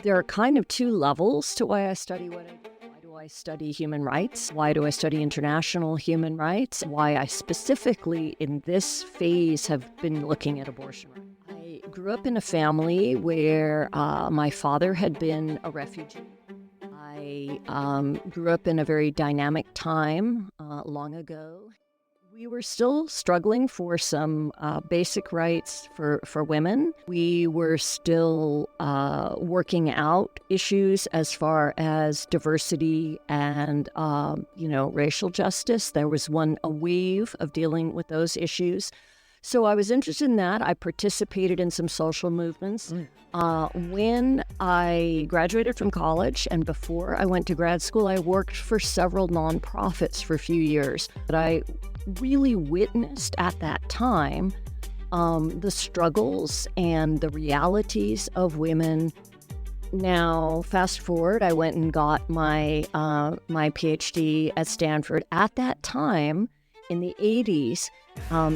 There are kind of two levels to why I study what I do. Why do I study human rights? Why do I study international human rights? Why I specifically in this phase have been looking at abortion rights. I grew up in a family where my father had been a refugee. I grew up in a very dynamic time long ago. We were still struggling for some basic rights for women. We were still working out issues as far as diversity and, racial justice. There was a wave of dealing with those issues. So I was interested in that. I participated in some social movements. When I graduated from college and before I went to grad school, I worked for several nonprofits for a few years. But I really witnessed at that time the struggles and the realities of women. Now, fast forward, I went and got my PhD at Stanford. At that time, in the 80s,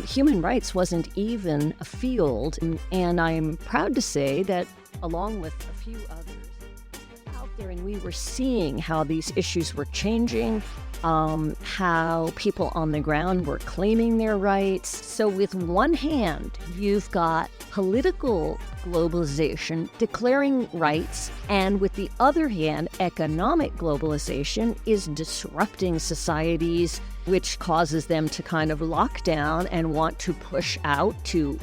human rights wasn't even a field, and I'm proud to say that along with a few others out there, and we were seeing how these issues were changing, how people on the ground were claiming their rights. So with one hand, you've got political globalization declaring rights, and with the other hand, economic globalization is disrupting societies, which causes them to kind of lock down and want to push out, to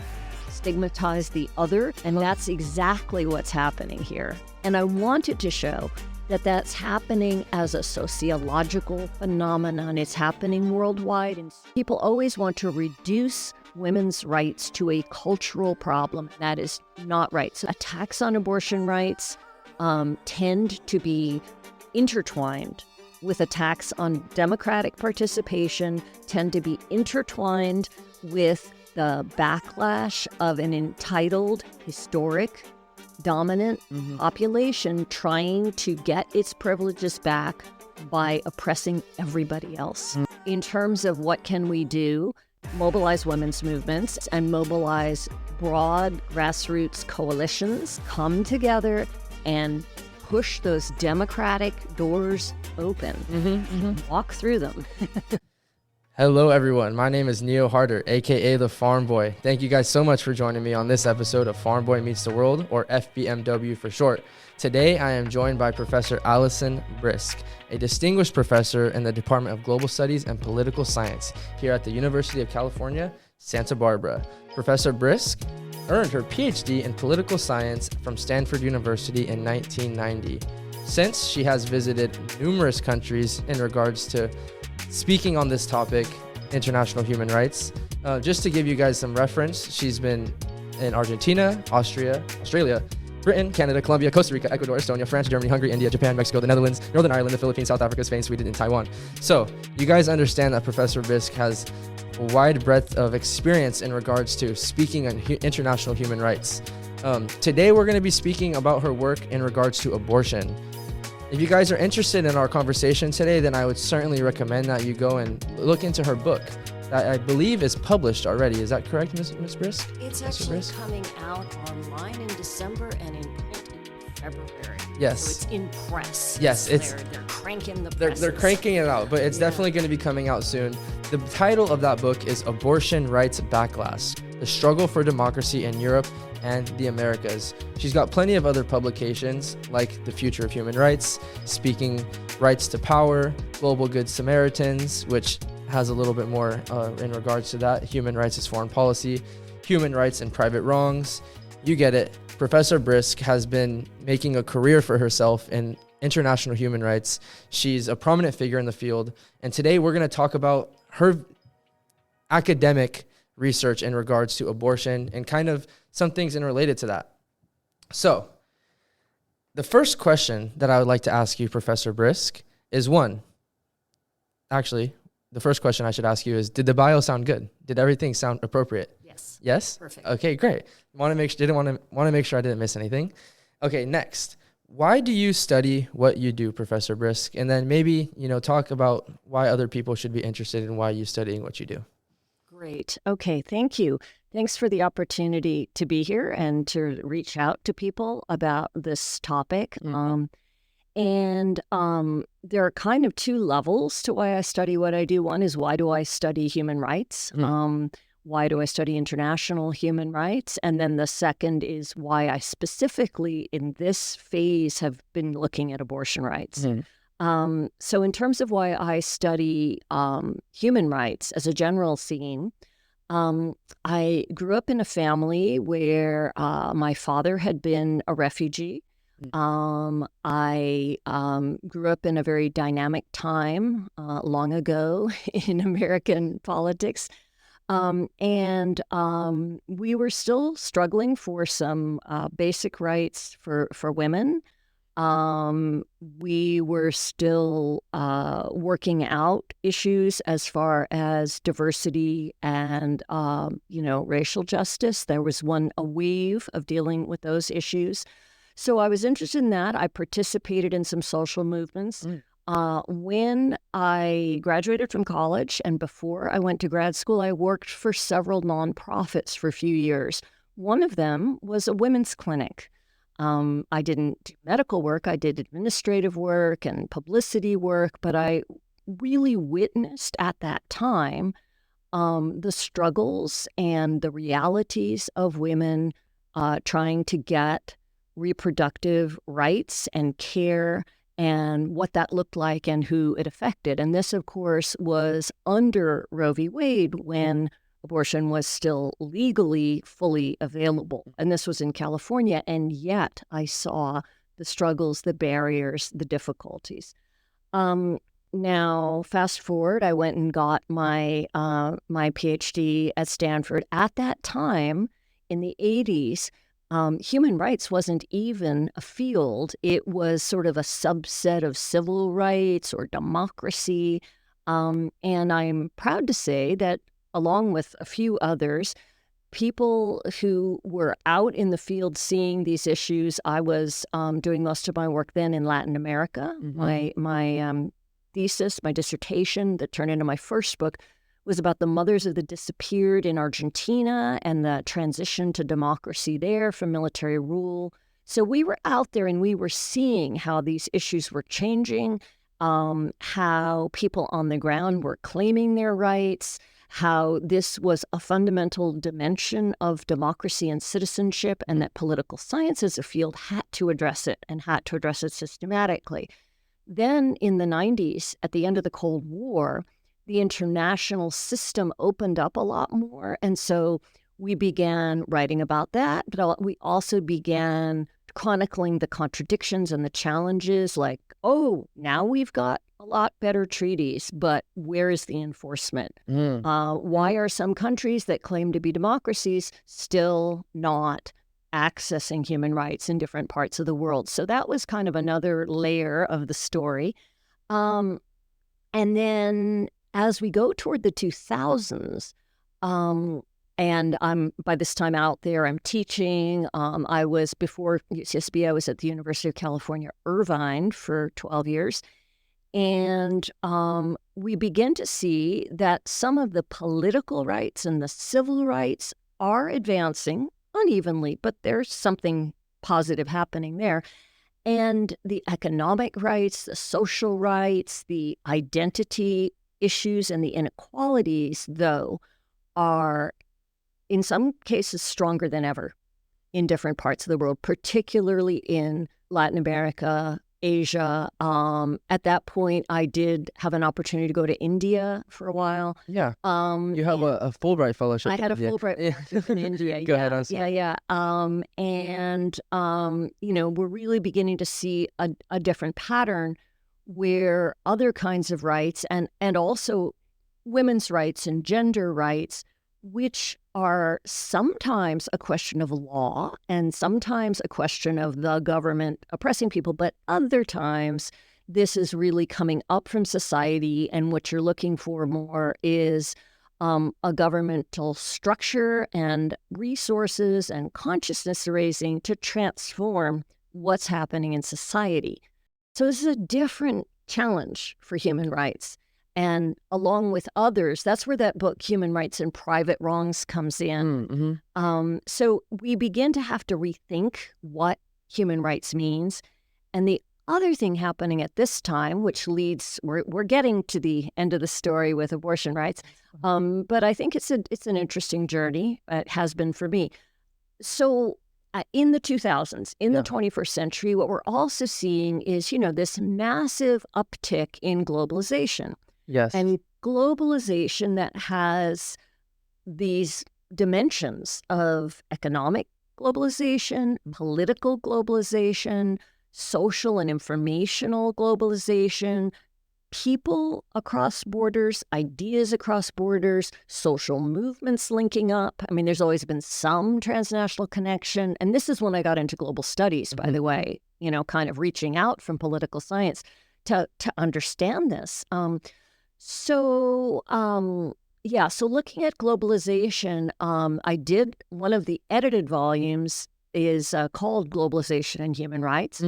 stigmatize the other. And that's exactly what's happening here. And I wanted to show that that's happening as a sociological phenomenon. It's happening worldwide, and people always want to reduce women's rights to a cultural problem. That is not right. So attacks on abortion rights tend to be intertwined with attacks on democratic participation, tend to be intertwined with the backlash of an entitled, historic, dominant population trying to get its privileges back by oppressing everybody else. In terms of what can we do, mobilize women's movements and mobilize broad grassroots coalitions, come together and push those democratic doors open, walk through them. Hello, everyone. My name is Neo Harter, aka the Farm Boy. Thank you guys so much for joining me on this episode of Farm Boy Meets the World, or FBMW for short. Today, I am joined by Professor Alison Brysk, a distinguished professor in the Department of Global Studies and Political Science here at the University of California, Santa Barbara. Professor Brysk earned her PhD in political science from Stanford University in 1990. Since, she has visited numerous countries in regards to speaking on this topic, international human rights. Just to give you guys some reference, she's been in Argentina, Australia, Britain, Canada, Colombia, Costa Rica, Ecuador, Estonia, France, Germany, Hungary, India, Japan, Mexico, the Netherlands, Northern Ireland, the Philippines, South Africa, Spain, Sweden, and Taiwan. So you guys understand that Professor Brysk has a wide breadth of experience in regards to speaking on international human rights. Today we're going to be speaking about her work in regards to abortion. If you guys are interested in our conversation today, then I would certainly recommend that you go and look into her book that I believe is published already. Is that correct, Ms. Brysk? It's actually coming out online in December and in print in February. Yes. So it's in press. Yes, they're cranking the press. They're cranking it out, but it's definitely going to be coming out soon. The title of that book is Abortion Rights Backlash: The Struggle for Democracy in Europe and the Americas. She's got plenty of other publications like The Future of Human Rights, Speaking Rights to Power, Global Good Samaritans, which has a little bit more in regards to that, Human Rights as Foreign Policy, Human Rights and Private Wrongs. You get it. Professor Brysk has been making a career for herself in international human rights. She's a prominent figure in the field, and today we're going to talk about her academic research in regards to abortion and kind of some things in related to that. So, the first question that I would like to ask you, Professor Brysk, is the first question I should ask you is, did the bio sound good? Did everything sound appropriate? Yes. Yes? Perfect. Okay, great. Want to make sure I didn't miss anything. Okay, next. Why do you study what you do, Professor Brysk? And then maybe, talk about why other people should be interested in why you studying what you do. Great. Okay, thank you. Thanks for the opportunity to be here and to reach out to people about this topic. There are kind of two levels to why I study what I do. One is, why do I study human rights? Why do I study international human rights? And then the second is why I specifically in this phase have been looking at abortion rights. So in terms of why I study human rights as a general scene, I grew up in a family where my father had been a refugee. I grew up in a very dynamic time long ago in American politics. We were still struggling for some basic rights for women. We were still working out issues as far as diversity and, racial justice. There was a wave of dealing with those issues. So I was interested in that. I participated in some social movements. When I graduated from college and before I went to grad school, I worked for several nonprofits for a few years. One of them was a women's clinic. I didn't do medical work. I did administrative work and publicity work, but I really witnessed at that time the struggles and the realities of women trying to get reproductive rights and care and what that looked like and who it affected. And this, of course, was under Roe v. Wade when abortion was still legally fully available. And this was in California. And yet I saw the struggles, the barriers, the difficulties. Now, fast forward, I went and got my PhD at Stanford. At that time, in the 80s, human rights wasn't even a field. It was sort of a subset of civil rights or democracy. And I'm proud to say that along with a few others, people who were out in the field seeing these issues. I was doing most of my work then in Latin America. My thesis, my dissertation that turned into my first book was about the mothers of the disappeared in Argentina and the transition to democracy there from military rule. So we were out there and we were seeing how these issues were changing, how people on the ground were claiming their rights, how this was a fundamental dimension of democracy and citizenship, and that political science as a field had to address it and had to address it systematically. Then in the 90s, at the end of the Cold War, the international system opened up a lot more. And so we began writing about that, but we also began chronicling the contradictions and the challenges, like, oh, now we've got a lot better treaties, but where is the enforcement? Why are some countries that claim to be democracies still not accessing human rights in different parts of the world? So that was kind of another layer of the story. And then as we go toward the 2000s, and I'm by this time out there, I'm teaching. I was, before UCSB, I was at the University of California, Irvine for 12 years. And we begin to see that some of the political rights and the civil rights are advancing unevenly, but there's something positive happening there. And the economic rights, the social rights, the identity issues, and the inequalities, though, are in some cases stronger than ever in different parts of the world, particularly in Latin America, Asia. At that point, I did have an opportunity to go to India for a while. Yeah. You have a Fulbright fellowship. I had a Fulbright fellowship in India. Go ahead. I'm sorry. Yeah. We're really beginning to see a different pattern where other kinds of rights and also women's rights and gender rights, which are sometimes a question of law and sometimes a question of the government oppressing people, but other times this is really coming up from society, and what you're looking for more is a governmental structure and resources and consciousness raising to transform what's happening in society. So this is a different challenge for human rights. And along with others, that's where that book, Human Rights and Private Wrongs, comes in. So we begin to have to rethink what human rights means. And the other thing happening at this time, which leads, we're getting to the end of the story with abortion rights, but I think it's an interesting journey. It has been for me. So in the 2000s, in the 21st century, what we're also seeing is, this massive uptick in globalization. Yes. And globalization that has these dimensions of economic globalization, political globalization, social and informational globalization, people across borders, ideas across borders, social movements linking up. I mean, there's always been some transnational connection. And this is when I got into global studies, by the way, kind of reaching out from political science to understand this. So looking at globalization, I did one of the edited volumes is called Globalization and Human Rights.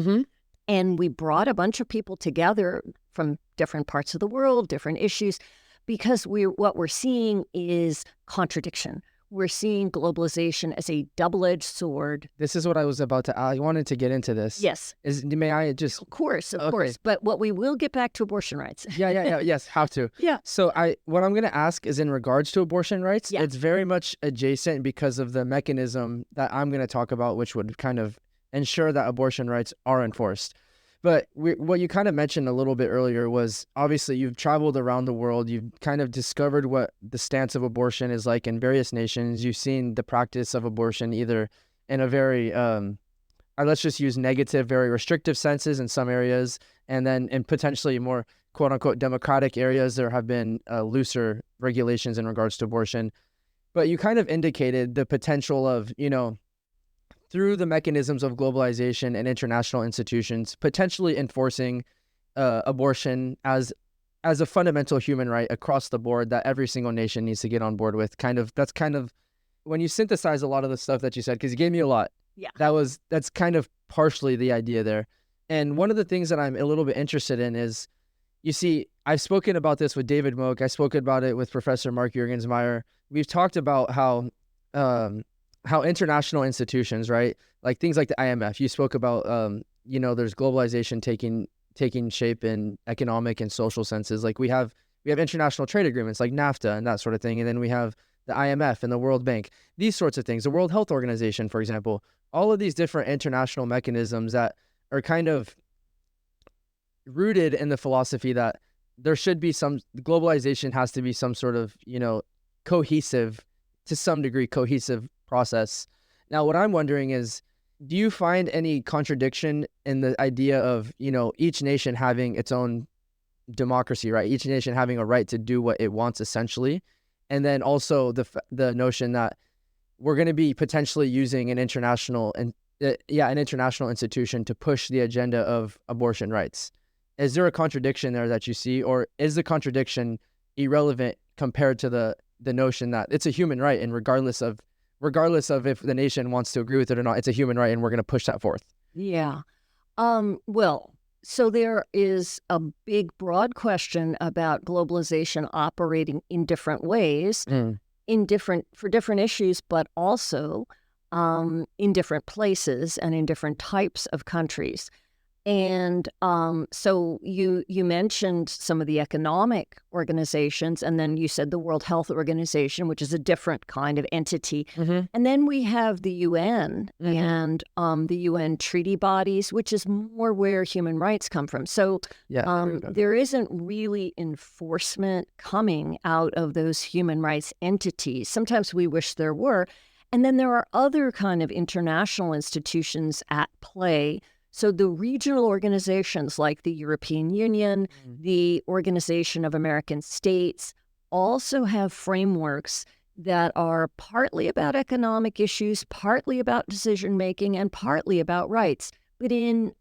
And we brought a bunch of people together from different parts of the world, different issues, because what we're seeing is contradiction. We're seeing globalization as a double-edged sword. This is what I was about to. I wanted to get into this. Yes. May I just? Of course. But what we will get back to abortion rights. Yes, have to. Yeah. So what I'm going to ask is in regards to abortion rights. Yeah. It's very much adjacent because of the mechanism that I'm going to talk about, which would kind of ensure that abortion rights are enforced. But what you kind of mentioned a little bit earlier was obviously you've traveled around the world. You've kind of discovered what the stance of abortion is like in various nations. You've seen the practice of abortion either in a very, let's just use negative, very restrictive senses in some areas. And then in potentially more quote unquote democratic areas, there have been looser regulations in regards to abortion. But you kind of indicated the potential of, through the mechanisms of globalization and international institutions, potentially enforcing abortion as a fundamental human right across the board that every single nation needs to get on board with. That's kind of when you synthesize a lot of the stuff that you said, because you gave me a lot. Yeah. That's kind of partially the idea there. And one of the things that I'm a little bit interested in is, you see, I've spoken about this with David Moak. I spoke about it with Professor Mark Juergensmeyer. We've talked about how international institutions, right? Like things like the IMF, you spoke about, there's globalization taking shape in economic and social senses. Like we have international trade agreements like NAFTA and that sort of thing. And then we have the IMF and the World Bank, these sorts of things, the World Health Organization, for example, all of these different international mechanisms that are kind of rooted in the philosophy that there should be globalization has to be some sort of, cohesive, to some degree, cohesive process. Now, what I'm wondering is, do you find any contradiction in the idea of, each nation having its own democracy, right? Each nation having a right to do what it wants, essentially. And then also the notion that we're going to be potentially using an international institution to push the agenda of abortion rights. Is there a contradiction there that you see, or is the contradiction irrelevant compared to the notion that it's a human right, and regardless of if the nation wants to agree with it or not, it's a human right, and we're going to push that forth? Yeah. Well, so there is a big, broad question about globalization operating in different ways, for different issues, but also in different places and in different types of countries. And so you mentioned some of the economic organizations, and then you said the World Health Organization, which is a different kind of entity. And then we have the UN and the UN treaty bodies, which is more where human rights come from. So there isn't really enforcement coming out of those human rights entities. Sometimes we wish there were. And then there are other kind of international institutions at play. So the regional organizations like the European Union, the Organization of American States, also have frameworks that are partly about economic issues, partly about decision-making, and partly about rights. But in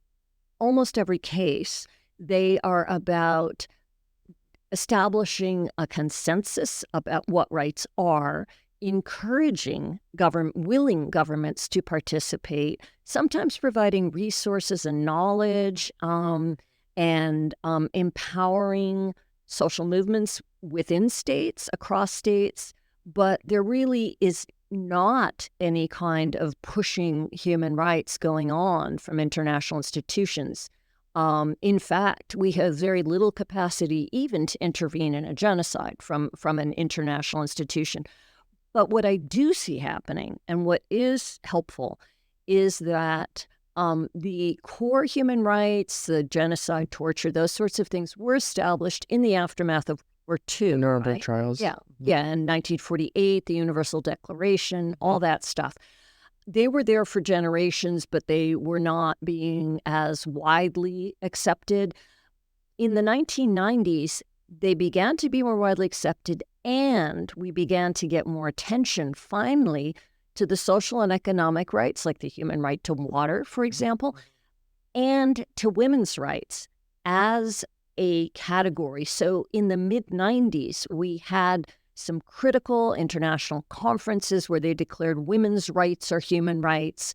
almost every case, they are about establishing a consensus about what rights are, encouraging willing governments to participate, sometimes providing resources and knowledge, and empowering social movements within states, across states, but there really is not any kind of pushing human rights going on from international institutions. In fact, we have very little capacity even to intervene in a genocide from an international institution. But what I do see happening, and what is helpful, is that the core human rights, the genocide, torture, those sorts of things were established in the aftermath of World War II. The Nuremberg right? trials. Yeah. In 1948, the Universal Declaration, all that stuff. They were there for generations, but they were not being as widely accepted. In the 1990s, they began to be more widely accepted, and we began to get more attention, finally, to the social and economic rights, like the human right to water, for example, and to women's rights as a category. So in the mid-90s, we had some critical international conferences where they declared women's rights are human rights.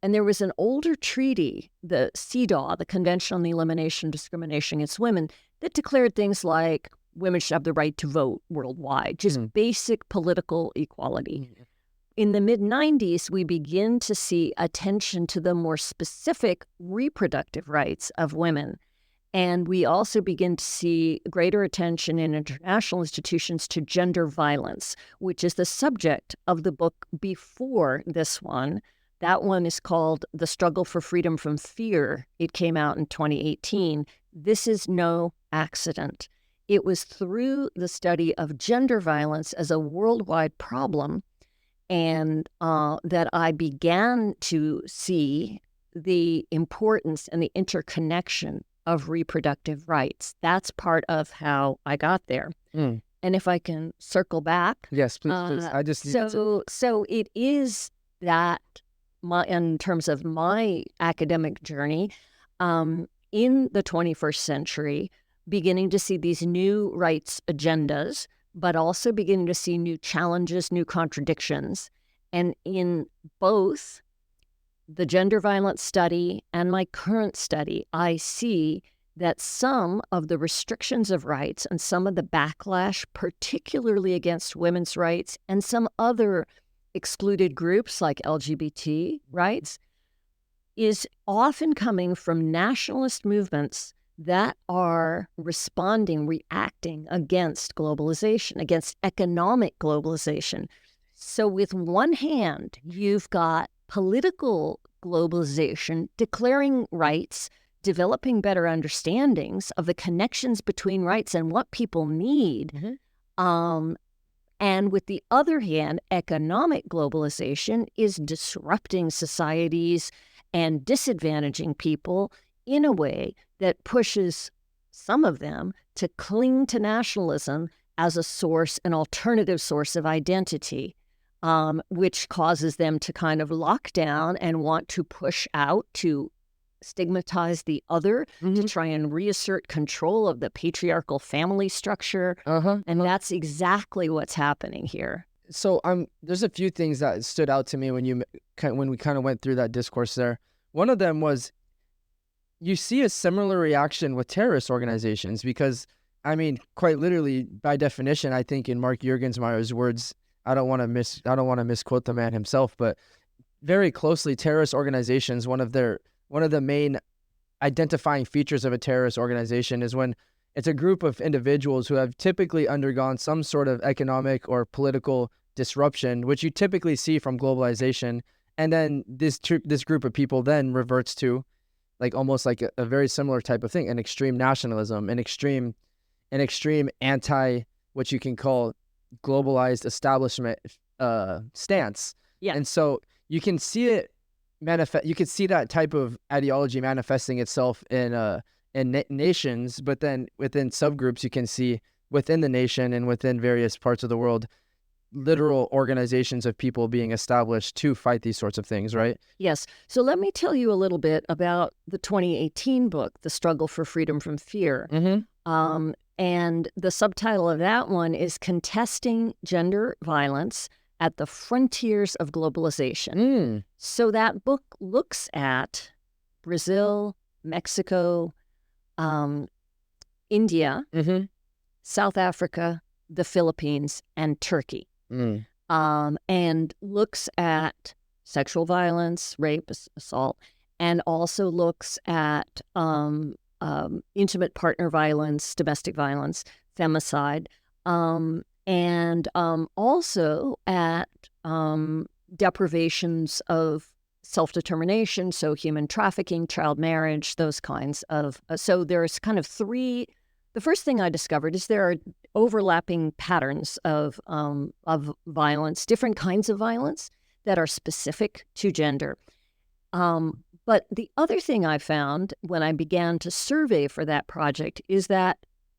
And there was an older treaty, the CEDAW, the Convention on the Elimination of Discrimination Against Women, that declared things like women should have the right to vote worldwide, just basic political equality. In the mid-90s, we begin to see attention to the more specific reproductive rights of women. And we also begin to see greater attention in international institutions to gender violence, which is the subject of the book before this one. That one is called The Struggle for Freedom from Fear. It came out in 2018. This is no accident. It was through the study of gender violence as a worldwide problem and that I began to see the importance and the interconnection of reproductive rights. That's part of how I got there. And if I can circle back. Yes, please. I just need So it is that, in terms of my academic journey, in the 21st century, beginning to see these new rights agendas, but also beginning to see new challenges, new contradictions. And in both the gender violence study and my current study, I see that some of the restrictions of rights and some of the backlash, particularly against women's rights and some other excluded groups like LGBT rights, is often coming from nationalist movements that are reacting against globalization, against economic globalization. So with one hand, you've got political globalization declaring rights, developing better understandings of the connections between rights and what people need. And with the other hand, economic globalization is disrupting societies and disadvantaging people in a way that pushes some of them to cling to nationalism as a source, an alternative source of identity, which causes them to kind of lock down and want to push out, to stigmatize the other, to try and reassert control of the patriarchal family structure. And that's exactly what's happening here. So there's a few things that stood out to me when we kind of went through that discourse there. One of them was, you see a similar reaction with terrorist organizations because, I mean, quite literally, by definition, I think in Mark Juergensmeyer's words, I don't want to misquote the man himself, but very closely, terrorist organizations, one of the main identifying features of a terrorist organization is when it's a group of individuals who have typically undergone some sort of economic or political disruption, which you typically see from globalization, and then this group of people then reverts to almost like a very similar type of thing, an extreme nationalism, an extreme anti, what you can call globalized establishment stance. Yeah. And so you can see it manifest. You can see that type of ideology manifesting itself in nations, but then within subgroups, you can see within the nation and within various parts of the world, literal organizations of people being established to fight these sorts of things, right? Yes. So let me tell you a little bit about the 2018 book, The Struggle for Freedom from Fear. And the subtitle of that one is Contesting Gender Violence at the Frontiers of Globalization. So that book looks at Brazil, Mexico, India, South Africa, the Philippines, and Turkey. And looks at sexual violence, rape, assault, and also looks at intimate partner violence, domestic violence, femicide, and also at deprivations of self-determination, so human trafficking, child marriage, those kinds of. So there's kind of three. The first thing I discovered is there are overlapping patterns of violence, different kinds of violence that are specific to gender. But the other thing I found when I began to survey for that project is that,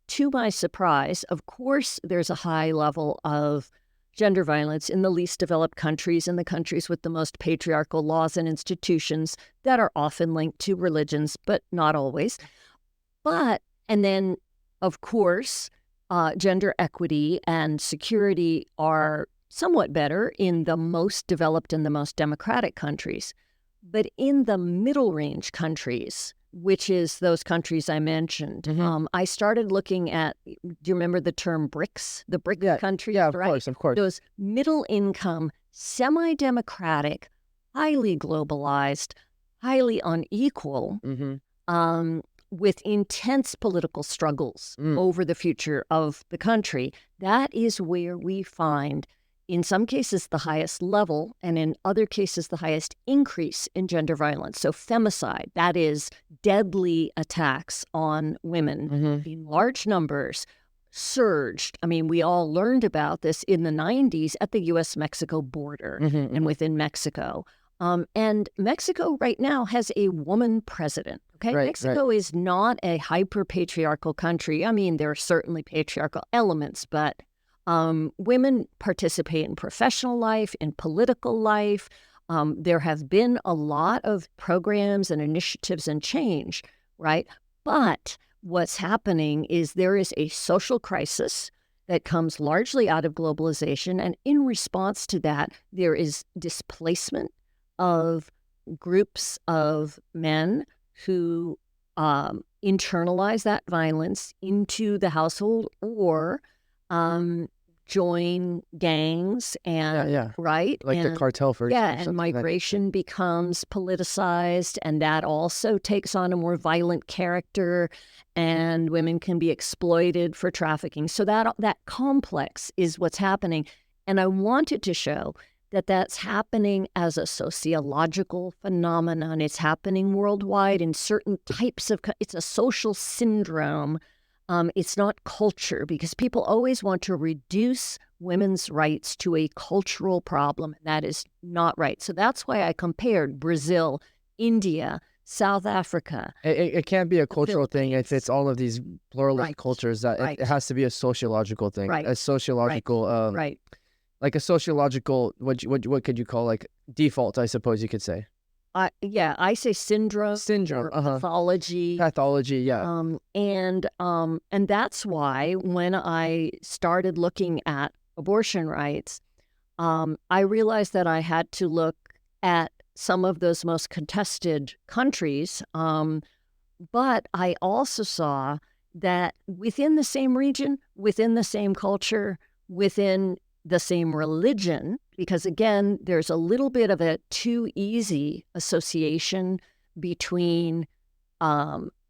to my surprise, of course, there's a high level of gender violence in the least developed countries, in the countries with the most patriarchal laws and institutions that are often linked to religions, but not always. And then, of course, gender equity and security are somewhat better in the most developed and the most democratic countries. But in the middle range countries, which is those countries I mentioned, I started looking at, do you remember the term BRICS? The BRIC countries, yeah, right? Of course. Those middle income, semi-democratic, highly globalized, highly unequal, with intense political struggles over the future of the country. That is where we find, in some cases, the highest level, and in other cases, the highest increase in gender violence. So femicide, that is deadly attacks on women in large numbers, surged. I mean, we all learned about this in the 90s at the U.S.-Mexico border and within Mexico. And Mexico right now has a woman president. Okay, Mexico is not a hyper-patriarchal country. I mean, there are certainly patriarchal elements, but women participate in professional life, in political life. There have been a lot of programs and initiatives and change, right? But what's happening is there is a social crisis that comes largely out of globalization. And in response to that, there is displacement of groups of men who internalize that violence into the household or join gangs and right, like and, the cartel, for example. And migration becomes politicized, and that also takes on a more violent character, and women can be exploited for trafficking. So that complex is what's happening, and I wanted to show that that's happening as a sociological phenomenon. It's happening worldwide in certain types of. It's a social syndrome. It's not culture, because people always want to reduce women's rights to a cultural problem, and that is not right. So that's why I compared Brazil, India, South Africa. It can't be a cultural thing if it's all of these pluralist cultures. That it has to be a sociological thing, a sociological, like a sociological. What could you call, like, default? I suppose you could say. I say syndrome, pathology. Pathology, yeah. And that's why when I started looking at abortion rights, I realized that I had to look at some of those most contested countries. But I also saw that within the same region, within the same culture, within the same religion, because again, there's a little bit of a too easy association between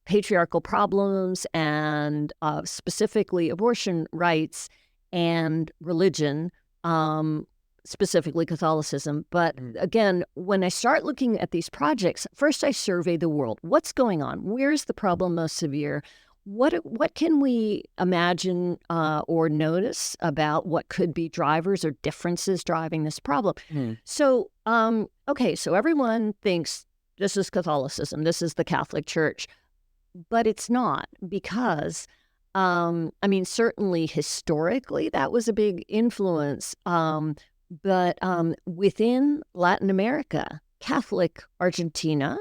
patriarchal problems and specifically abortion rights and religion, specifically Catholicism. But again, when I start looking at these projects, first I survey the world. What's going on? Where's the problem most severe? What can we imagine or notice about what could be drivers or differences driving this problem? So, so everyone thinks this is Catholicism, this is the Catholic Church, but it's not, because, certainly historically that was a big influence, but within Latin America, Catholic Argentina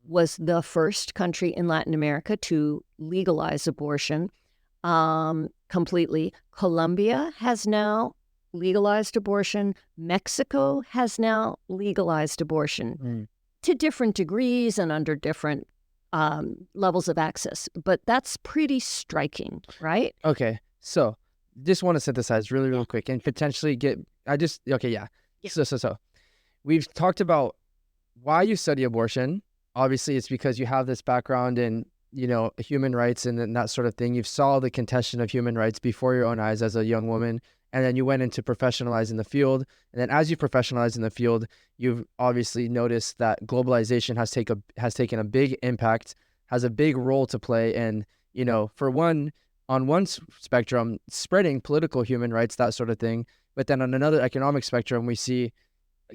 was the first country in Latin America to legalize abortion completely. Colombia has now legalized abortion. Mexico has now legalized abortion to different degrees and under different levels of access. But that's pretty striking, right? Okay. So just want to synthesize really, real quick and potentially yeah. So we've talked about why you study abortion. Obviously, it's because you have this background in, human rights and then that sort of thing. You saw the contention of human rights before your own eyes as a young woman, and then you went into professionalizing the field. And then as you professionalize in the field, you've obviously noticed that globalization has taken a big impact, has a big role to play, and on one spectrum, spreading political human rights, that sort of thing. But then on another economic spectrum, we see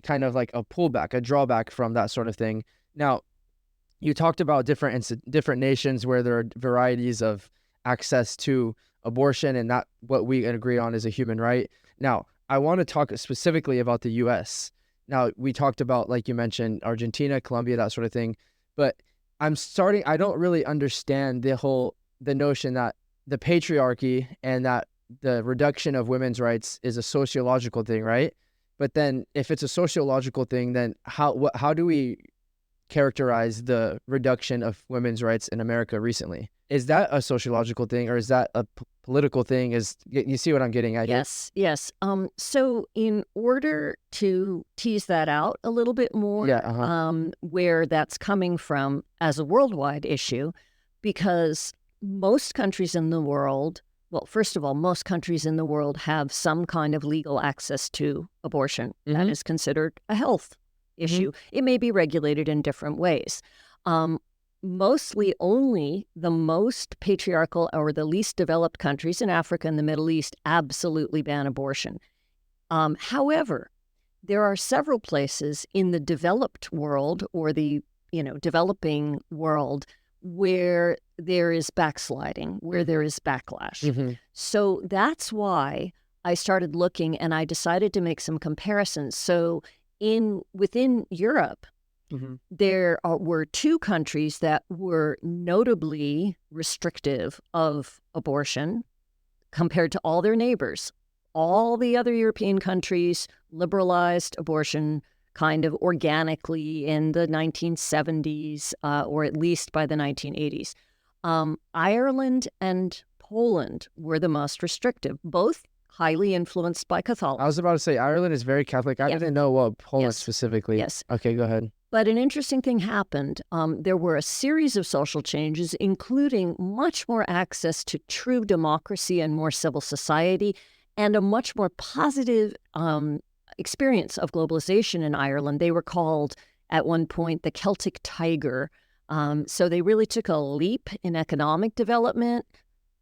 kind of like a pullback, a drawback from that sort of thing. Now, you talked about different nations where there are varieties of access to abortion, and that what we agree on is a human right. Now, I want to talk specifically about the U.S. Now, we talked about, like you mentioned, Argentina, Colombia, that sort of thing. But I don't really understand the notion that the patriarchy and that the reduction of women's rights is a sociological thing, right? But then if it's a sociological thing, then how do we characterize the reduction of women's rights in America recently? Is that a sociological thing, or is that a political thing? You see what I'm getting at? Yes. So in order to tease that out a little bit more, where that's coming from as a worldwide issue, because most countries in the world, well, first of all, most countries in the world have some kind of legal access to abortion. Mm-hmm. That is considered a health issue. Mm-hmm. It may be regulated in different ways. Mostly only the most patriarchal or the least developed countries in Africa and the Middle East absolutely ban abortion. However, there are several places in the developed world or the developing world where there is backsliding, where there is backlash. Mm-hmm. So that's why I started looking, and I decided to make some comparisons. So within Europe, mm-hmm. there were two countries that were notably restrictive of abortion compared to all their neighbors. All the other European countries liberalized abortion kind of organically in the 1970s, or at least by the 1980s. Ireland and Poland were the most restrictive, both highly influenced by Catholicism. I was about to say, Ireland is very Catholic. I didn't know what Poland specifically. Yes. Okay, go ahead. But an interesting thing happened. There were a series of social changes, including much more access to true democracy and more civil society, and a much more positive experience of globalization in Ireland. They were called, at one point, the Celtic Tiger. So they really took a leap in economic development.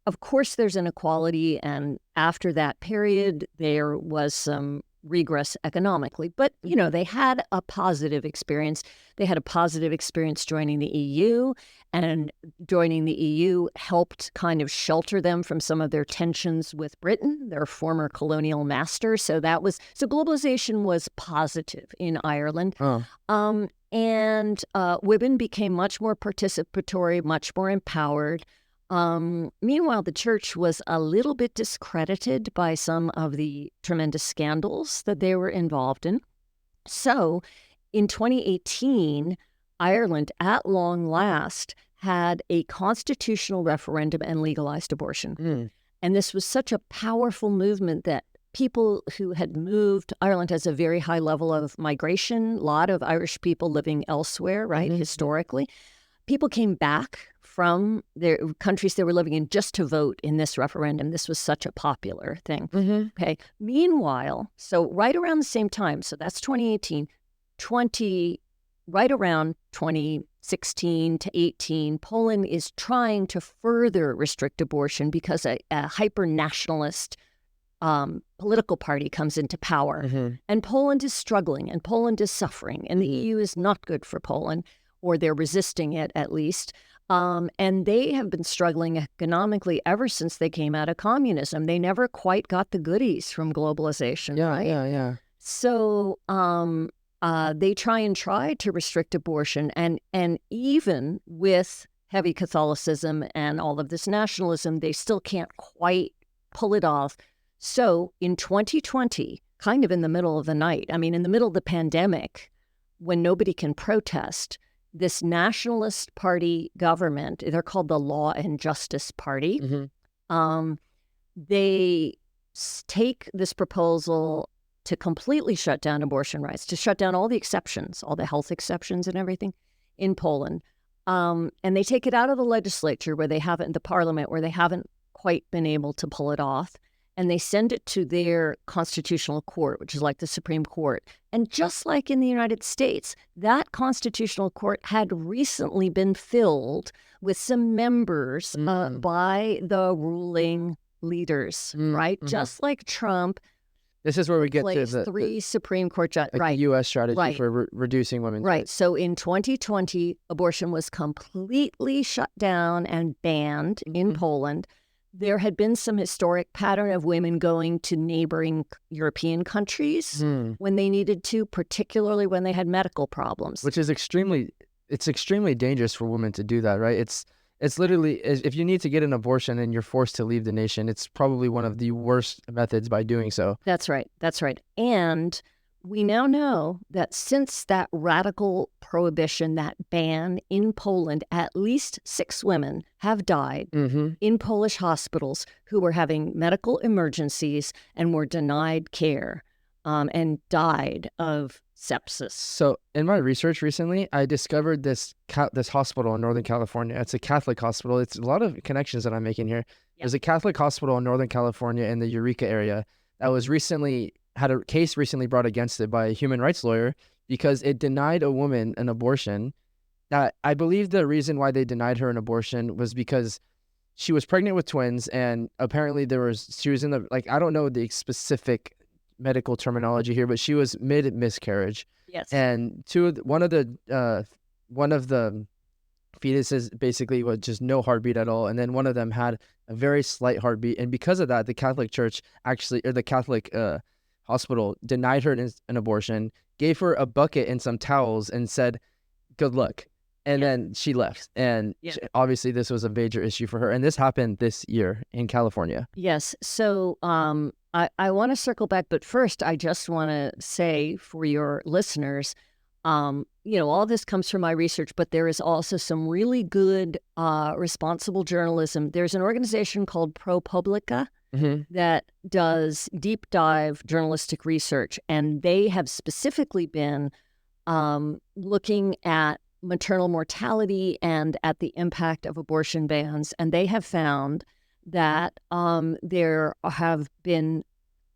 Of course, there's inequality, and after that period, there was some regress economically. But, they had a positive experience. They had a positive experience joining the EU, and joining the EU helped kind of shelter them from some of their tensions with Britain, their former colonial master. So globalization was positive in Ireland. And women became much more participatory, much more empowered. Meanwhile, the church was a little bit discredited by some of the tremendous scandals that they were involved in. So in 2018, Ireland, at long last, had a constitutional referendum and legalized abortion. Mm. And this was such a powerful movement that people who had moved, Ireland has a very high level of migration, a lot of Irish people living elsewhere, right, mm-hmm. historically. People came back from their countries they were living in just to vote in this referendum. This was such a popular thing. Mm-hmm. Okay. Meanwhile, so right around the same time, so that's 2018, right around 2016 to 18, Poland is trying to further restrict abortion because a hyper-nationalist political party comes into power. Mm-hmm. And Poland is struggling, and Poland is suffering, and the EU is not good for Poland, or they're resisting it at least. And they have been struggling economically ever since they came out of communism. They never quite got the goodies from globalization. Yeah. So they try to restrict abortion. And even with heavy Catholicism and all of this nationalism, they still can't quite pull it off. So in 2020, kind of in the middle of the night, in the middle of the pandemic, when nobody can protest, this nationalist party government, they're called the Law and Justice Party, mm-hmm. they take this proposal to completely shut down abortion rights, to shut down all the exceptions, all the health exceptions and everything in Poland. And they take it out of the legislature the parliament, where they haven't quite been able to pull it off. And they send it to their constitutional court, which is like the Supreme Court. And just like in the United States, that constitutional court had recently been filled with some members by the ruling leaders, right? Just like Trump. This is where we get to the three Supreme Court judges, right? The U.S. strategy for reducing women's rights. So in 2020, abortion was completely shut down and banned in Poland. There had been some historic pattern of women going to neighboring European countries when they needed to, particularly when they had medical problems. Which is extremely dangerous for women to do that, right? It's literally, if you need to get an abortion and you're forced to leave the nation, it's probably one of the worst methods by doing so. That's right. And we now know that since that radical prohibition, that ban in Poland, at least 6 women have died in Polish hospitals who were having medical emergencies and were denied care and died of sepsis. So in my research recently, I discovered this hospital in Northern California. It's a Catholic hospital. It's a lot of connections that I'm making here. Yep. There's a Catholic hospital in Northern California in the Eureka area that was had a case recently brought against it by a human rights lawyer because it denied a woman an abortion. Now, I believe the reason why they denied her an abortion was because she was pregnant with twins, and apparently she was in the, I don't know the specific medical terminology here, but she was mid-miscarriage. Yes. And one of the fetuses basically was just no heartbeat at all, and then one of them had a very slight heartbeat, and because of that, the Catholic Church the Catholic hospital denied her an abortion, gave her a bucket and some towels, and said, "Good luck." And then she left. And obviously this was a major issue for her. And this happened this year in California. Yes. So I want to circle back, but first I just want to say for your listeners, all this comes from my research, but there is also some really good responsible journalism. There's an organization called ProPublica that does deep dive journalistic research, and they have specifically been looking at maternal mortality and at the impact of abortion bans. And they have found that there have been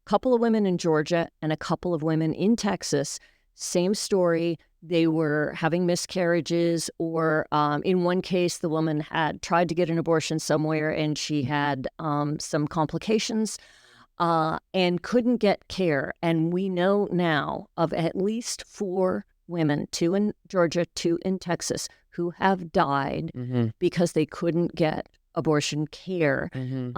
a couple of women in Georgia and a couple of women in Texas, same story. They were having miscarriages, or in one case, the woman had tried to get an abortion somewhere and she had some complications and couldn't get care. And we know now of at least 4 women, 2 in Georgia, 2 in Texas, who have died because they couldn't get abortion care in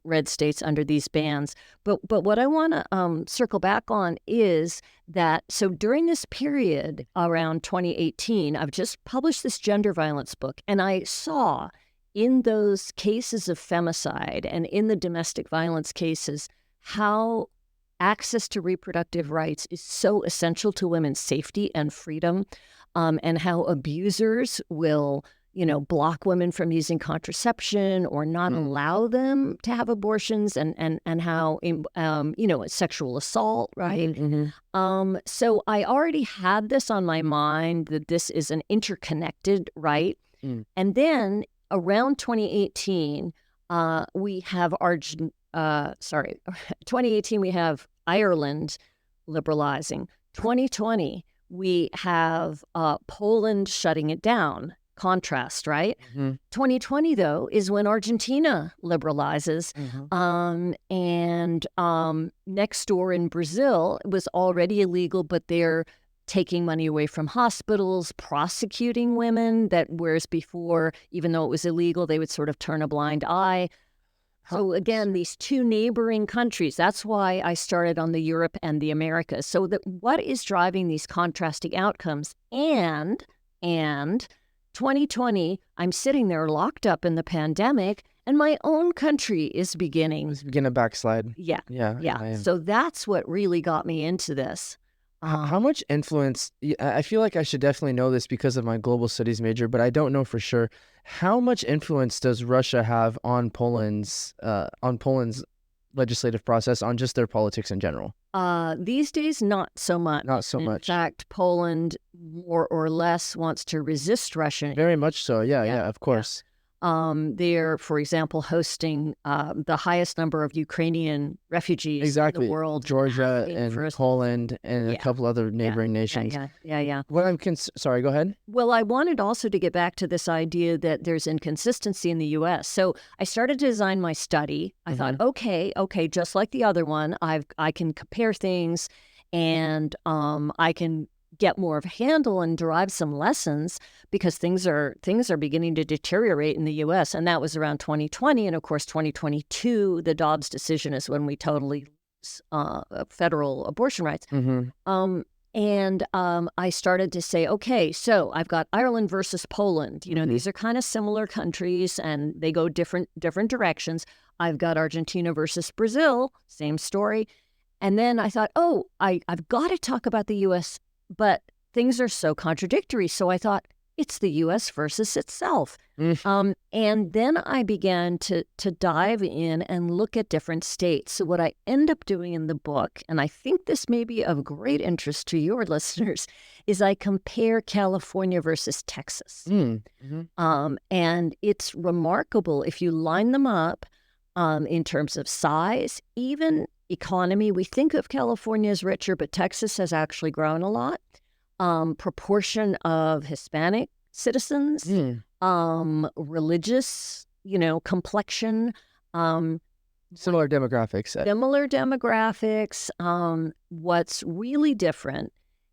red states under these bans. But what I want to circle back on is that, so during this period around 2018, I've just published this gender violence book, and I saw in those cases of femicide and in the domestic violence cases how access to reproductive rights is so essential to women's safety and freedom, and how abusers will, block women from using contraception or not allow them to have abortions, and how, sexual assault, right? So I already had this on my mind, that this is an interconnected right. And then around 2018, we have 2018, we have Ireland liberalizing. 2020, we have Poland shutting it down. Contrast, right? 2020, though, is when Argentina liberalizes. And next door in Brazil, it was already illegal, but they're taking money away from hospitals, prosecuting women, whereas before, even though it was illegal, they would sort of turn a blind eye. So again, these 2 neighboring countries, that's why I started on the Europe and the Americas. So that what is driving these contrasting outcomes? And 2020, I'm sitting there locked up in the pandemic, and my own country is beginning to backslide. Yeah. So that's what really got me into this. How much influence? I feel like I should definitely know this because of my global studies major, but I don't know for sure. How much influence does Russia have on Poland's legislative process, on just their politics in general? These days, not so much. Not so much. In fact, Poland more or less wants to resist Russia. Very much so. Yeah, Yeah, of course. They're, for example, hosting the highest number of Ukrainian refugees Exactly. in the world. Georgia asking and for Poland and a Yeah. couple other neighboring nations. Yeah. What I'm sorry, go ahead. Well, I wanted also to get back to this idea that there's inconsistency in the U.S. So I started to design my study. I thought, okay, just like the other one, I can compare things, and I can get more of a handle and derive some lessons, because things are beginning to deteriorate in the U.S. And that was around 2020, and of course 2022, the Dobbs decision is when we totally lose federal abortion rights. And I started to say, okay, so I've got Ireland versus Poland. These are kind of similar countries, and they go different directions. I've got Argentina versus Brazil, same story. And then I thought, I've got to talk about the U.S., but things are so contradictory. So I thought, it's the U.S. versus itself. And then I began to dive in and look at different states. So what I end up doing in the book, and I think this may be of great interest to your listeners, is I compare California versus Texas. And it's remarkable if you line them up in terms of size, even economy. We think of California as richer, but Texas has actually grown a lot. Proportion of Hispanic citizens, religious, complexion, Similar demographics. What's really different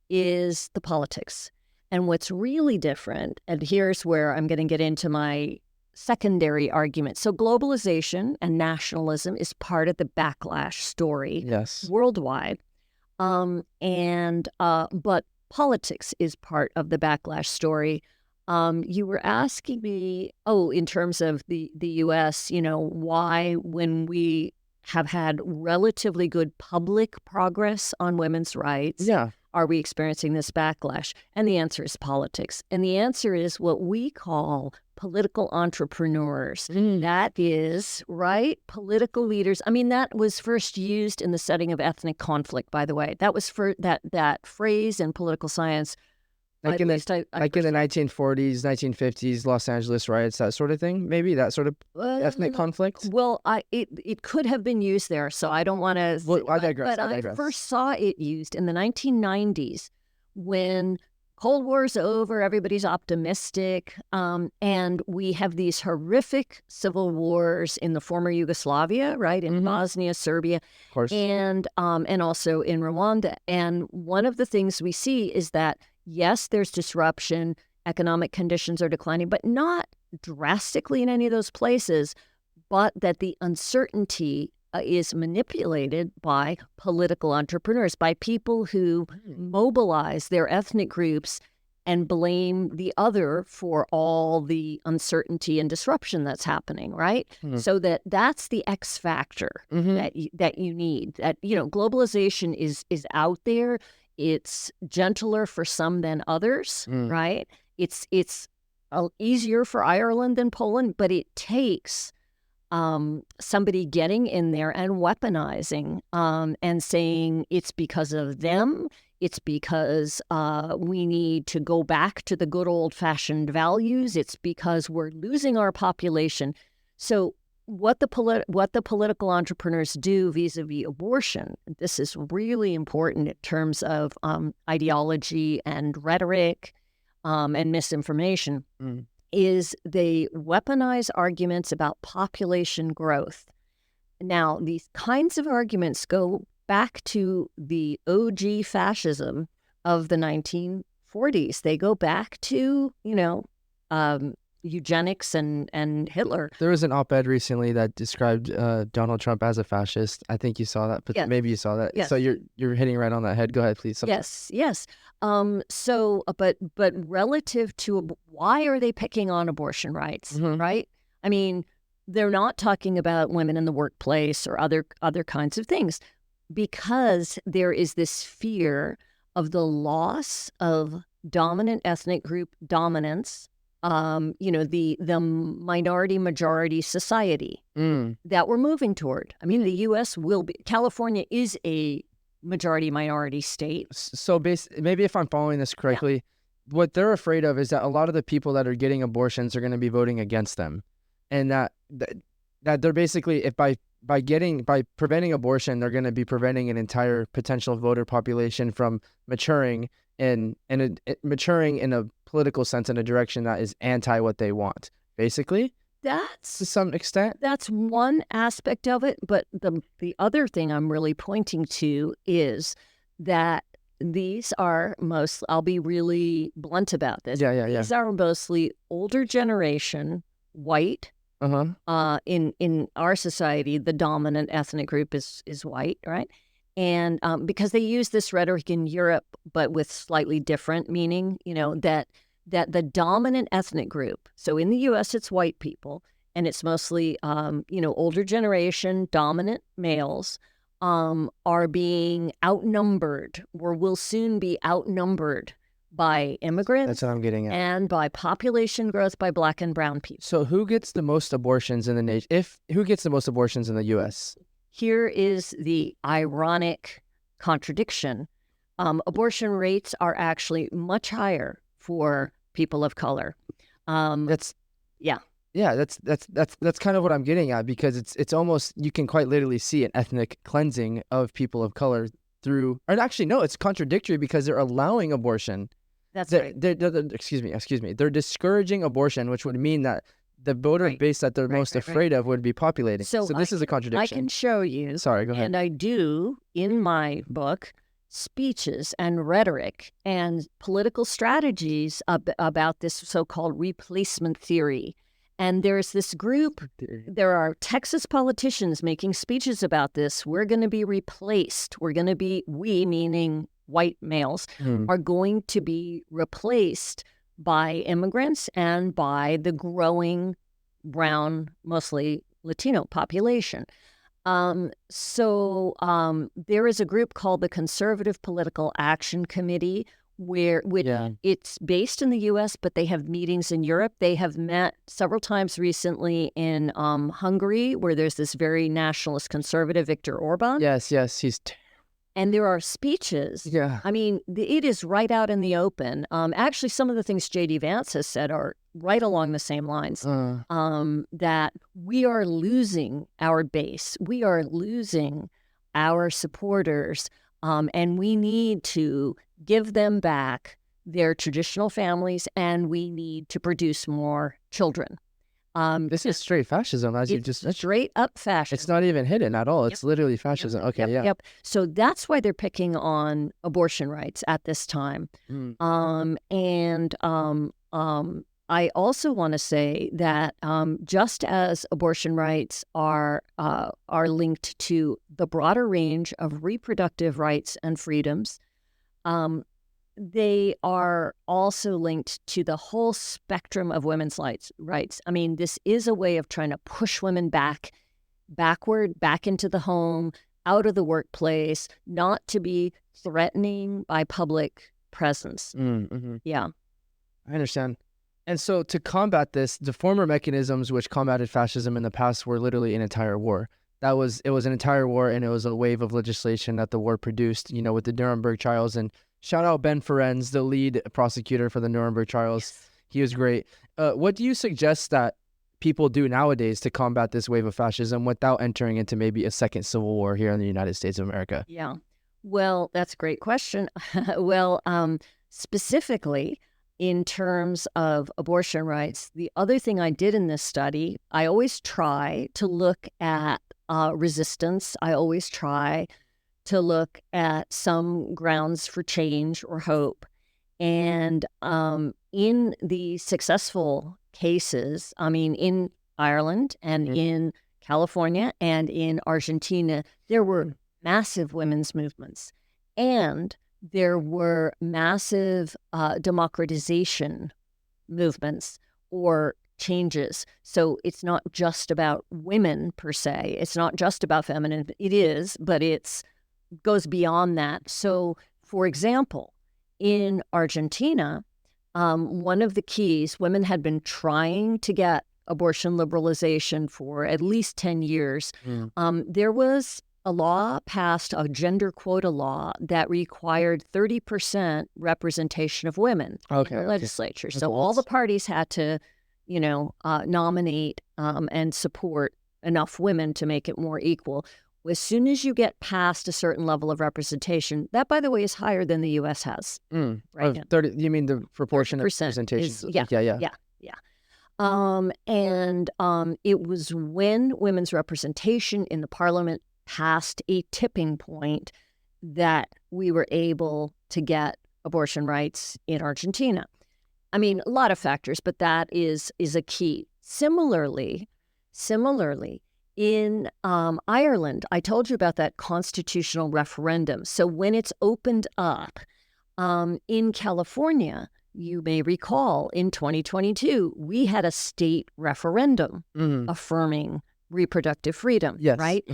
is the politics. And what's really different, and here's where I'm going to get into my secondary argument. So globalization and nationalism is part of the backlash story worldwide. But politics is part of the backlash story. You were asking me, in terms of the U.S., why, when we have had relatively good public progress on women's rights, are we experiencing this backlash? And the answer is politics. And the answer is what we call political entrepreneurs. That is, political leaders. I mean, that was first used in the setting of ethnic conflict, by the way. That was for that phrase in political science. Like in the 1940s, 1950s, Los Angeles riots, that sort of thing? Maybe that sort of ethnic conflict? Well, it could have been used there, so I don't want to... Well, I digress. But I first saw it used in the 1990s when Cold War's over, everybody's optimistic, and we have these horrific civil wars in the former Yugoslavia, in Bosnia, Serbia, of course, and also in Rwanda. And one of the things we see is that, yes, there's disruption, economic conditions are declining, but not drastically in any of those places, but that the uncertainty is manipulated by political entrepreneurs, by people who mobilize their ethnic groups and blame the other for all the uncertainty and disruption that's happening, So that's the X factor that you need. That, globalization is out there. It's gentler for some than others, right? It's easier for Ireland than Poland, but it takes somebody getting in there and weaponizing and saying it's because of them. It's because we need to go back to the good old-fashioned values. It's because we're losing our population. So what the political entrepreneurs do vis-a-vis abortion, this is really important in terms of ideology and rhetoric and misinformation, is they weaponize arguments about population growth. Now, these kinds of arguments go back to the OG fascism of the 1940s. They go back to, eugenics and Hitler. There was an op-ed recently that described Donald Trump as a fascist. I think you saw that, but maybe you saw that. Yes. So you're hitting right on that head. Go ahead, please. Yes. But relative to why are they picking on abortion rights, right? I mean, they're not talking about women in the workplace or other kinds of things, because there is this fear of the loss of dominant ethnic group dominance, the minority majority society that we're moving toward. I mean, the U.S. will be. California is a majority minority state. So maybe if I'm following this correctly, what they're afraid of is that a lot of the people that are getting abortions are going to be voting against them, and that they're basically, if by preventing abortion, they're going to be preventing an entire potential voter population from maturing in a political sense in a direction that is anti what they want. Basically, that's to some extent. That's one aspect of it, but the other thing I'm really pointing to is that these are I'll be really blunt about this. These are mostly older generation, white. In our society, the dominant ethnic group is white, right? And because they use this rhetoric in Europe, but with slightly different meaning, that the dominant ethnic group, so in the U.S. it's white people, and it's mostly, older generation, dominant males, are being outnumbered or will soon be outnumbered by immigrants. That's what I'm getting at. And by population growth by Black and brown people. So who gets the most abortions in the nation? Who gets the most abortions in the U.S.? Here is the ironic contradiction. Abortion rates are actually much higher for people of color. That's kind of what I'm getting at, because it's almost, you can quite literally see an ethnic cleansing of people of color through, or actually no, it's contradictory because they're allowing abortion. That's right. Excuse me. They're discouraging abortion, which would mean that the voter base that they're most afraid of would be populating. So this is a contradiction. I can show you. Sorry, go ahead. And I do, in my book, speeches and rhetoric and political strategies about this so-called replacement theory. And there's this group, there are Texas politicians making speeches about this. We're going to be replaced. We, meaning white males, are going to be replaced by immigrants and by the growing brown, mostly Latino population. So there is a group called the Conservative Political Action Committee, it's based in the U.S., but they have meetings in Europe. They have met several times recently in Hungary, where there's this very nationalist conservative, Viktor Orban. Yes, he's and there are speeches. Yeah. I mean, it is right out in the open. Actually, some of the things J.D. Vance has said are right along the same lines, that we are losing our base. We are losing our supporters, and we need to give them back their traditional families, and we need to produce more children. This is straight fascism, as you just mentioned. Straight up fascism. It's not even hidden at all. It's literally fascism. Yep. So that's why they're picking on abortion rights at this time. I also want to say that just as abortion rights are linked to the broader range of reproductive rights and freedoms, they are also linked to the whole spectrum of women's rights. I mean, this is a way of trying to push women backward, back into the home, out of the workplace, not to be threatening by public presence. Yeah. I understand. And so to combat this, the former mechanisms which combated fascism in the past were literally an entire war. It was an entire war, and it was a wave of legislation that the war produced, with the Nuremberg trials. And shout out Ben Ferenc, the lead prosecutor for the Nuremberg trials. Yes. He was great. What do you suggest that people do nowadays to combat this wave of fascism without entering into maybe a second civil war here in the United States of America? Yeah. Well, that's a great question. Specifically, in terms of abortion rights, the other thing I did in this study, I always try to look at resistance. I always try to look at some grounds for change or hope. And in the successful cases, in Ireland and in California and in Argentina, there were massive women's movements. And there were massive democratization movements or changes. So it's not just about women per se. It's not just about feminine. It is, but it goes beyond that. So For example, in Argentina, one of the keys, women had been trying to get abortion liberalization for at least 10 years. There was a law passed, a gender quota law, that required 30% representation of women in the legislature. So all the parties had to, nominate and support enough women to make it more equal. As soon as you get past a certain level of representation, that, by the way, is higher than the U.S. has. Right now. 30, you mean the proportion of representation? Yeah. It was when women's representation in the parliament passed a tipping point that we were able to get abortion rights in Argentina. I mean, a lot of factors, but that is a key. Similarly, in Ireland, I told you about that constitutional referendum. So when it's opened up in California, you may recall in 2022, we had a state referendum affirming reproductive freedom, right?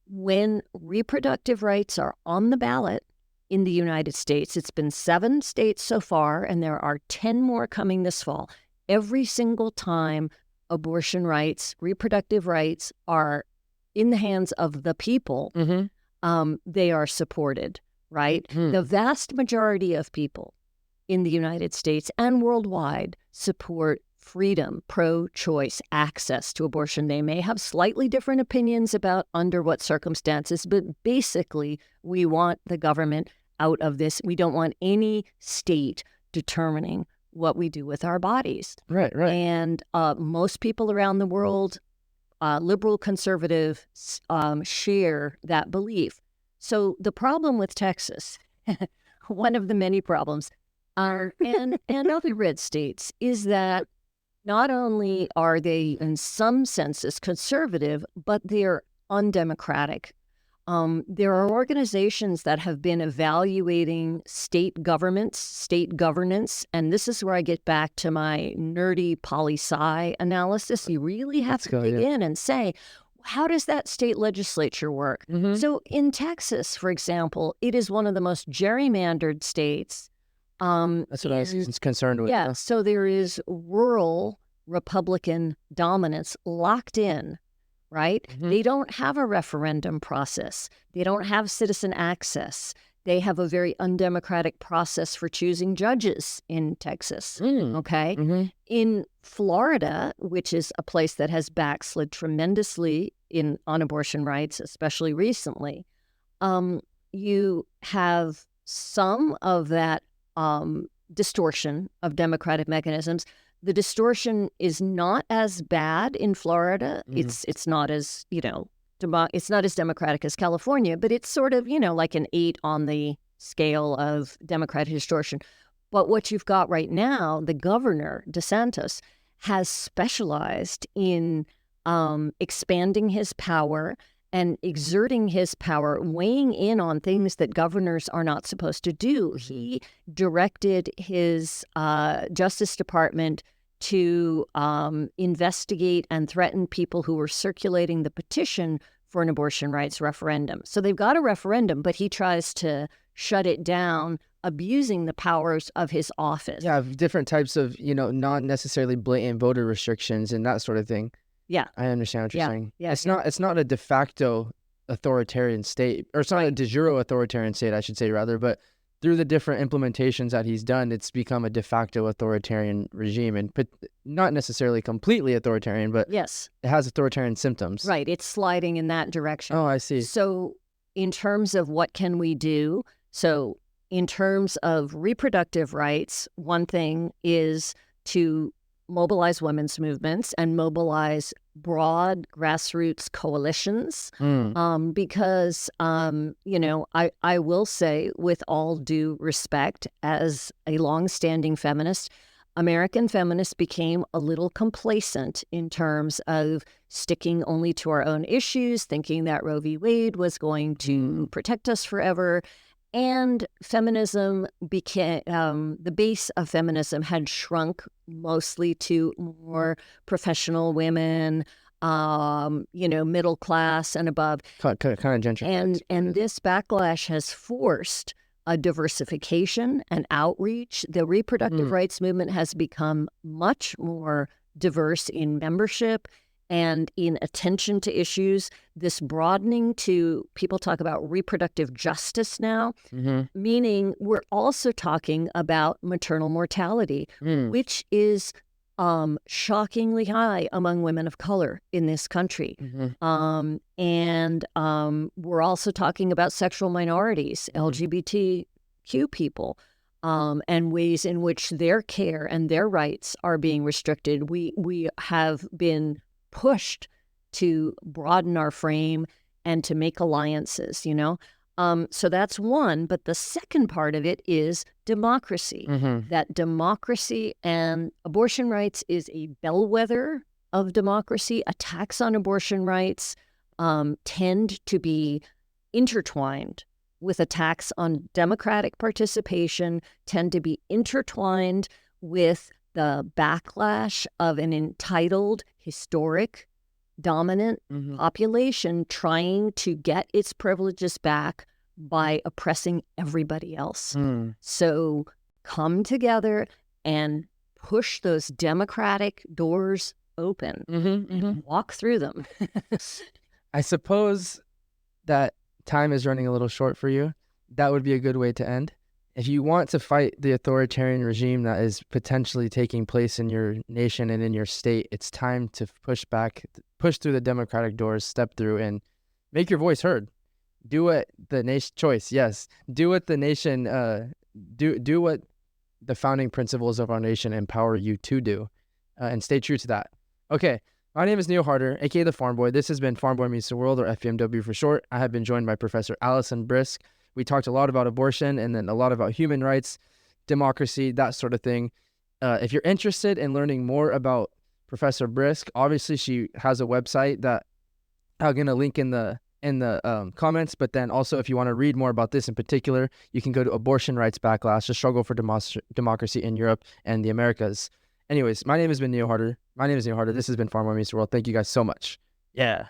When reproductive rights are on the ballot in the United States, it's been 7 states so far, and there are 10 more coming this fall. Every single time abortion rights, reproductive rights are in the hands of the people, they are supported, right? The vast majority of people in the United States and worldwide support freedom, pro-choice, access to abortion. They may have slightly different opinions about under what circumstances, but basically we want the government out of this. We don't want any state determining what we do with our bodies. Right. And most people around the world, liberal, conservative, share that belief. So the problem with Texas, one of the many problems, and other red states, is that not only are they in some senses conservative, but they're undemocratic. There are organizations that have been evaluating state governments, state governance, and this is where I get back to my nerdy poli-sci analysis. You really have to dig in and say, how does that state legislature work? So in Texas, for example, it is one of the most gerrymandered states. That's what I was concerned with. Yeah, so there is rural Republican dominance locked in, right? They don't have a referendum process. They don't have citizen access. They have a very undemocratic process for choosing judges in Texas, okay? In Florida, which is a place that has backslid tremendously on abortion rights, especially recently, you have some of that distortion of democratic mechanisms. The distortion is not as bad in Florida. It's not as, it's not as democratic as California, but it's sort of, like an 8 on the scale of democratic distortion. But what you've got right now, the governor, DeSantis, has specialized in expanding his power and exerting his power, weighing in on things that governors are not supposed to do. He directed his Justice Department to investigate and threaten people who were circulating the petition for an abortion rights referendum. So they've got a referendum, but he tries to shut it down, abusing the powers of his office. Yeah, different types of, not necessarily blatant voter restrictions and that sort of thing. Yeah, I understand what you're saying. Yeah, it's not a de facto authoritarian state, or it's not a de jure authoritarian state, I should say, rather, but through the different implementations that he's done, it's become a de facto authoritarian regime, and not necessarily completely authoritarian, but yes, it has authoritarian symptoms. Right, it's sliding in that direction. Oh, I see. So in terms of what can we do, so in terms of reproductive rights, one thing is to mobilize women's movements and mobilize broad grassroots coalitions, because, I will say, with all due respect, as a longstanding feminist, American feminists became a little complacent in terms of sticking only to our own issues, thinking that Roe v. Wade was going to protect us forever. And feminism became, the base of feminism had shrunk mostly to more professional women, middle class and above. Kind of gentrified. And this backlash has forced a diversification and outreach. The reproductive rights movement has become much more diverse in membership and in attention to issues. This broadening to, people talk about reproductive justice now, meaning we're also talking about maternal mortality, which is shockingly high among women of color in this country. And we're also talking about sexual minorities, LGBTQ people, and ways in which their care and their rights are being restricted. We have been pushed to broaden our frame and to make alliances, So that's one. But the second part of it is democracy. That democracy and abortion rights is a bellwether of democracy. Attacks on abortion rights tend to be intertwined with attacks on democratic participation, tend to be intertwined with the backlash of an entitled, historic, dominant population trying to get its privileges back by oppressing everybody else. So come together and push those democratic doors open and walk through them. I suppose that time is running a little short for you. That would be a good way to end. If you want to fight the authoritarian regime that is potentially taking place in your nation and in your state, it's time to push through the democratic doors, step through, and make your voice heard. Do what the nation do what the nation do what the founding principles of our nation empower you to do, and stay true to that. Okay, my name is Neo Harter, aka the Farm Boy. This has been Farm Boy Meets the World, or FBMW for short. I have been joined by Professor Alison Brysk. We talked a lot about abortion and then a lot about human rights, democracy, that sort of thing. If you're interested in learning more about Professor Brysk, obviously she has a website that I'm going to link in the comments. But then also, if you want to read more about this in particular, you can go to Abortion Rights Backlash, the struggle for democracy in Europe and the Americas. Anyways, my name has been Neo Harter. This has been Farm Boy Meets the World. Thank you guys so much. Yeah.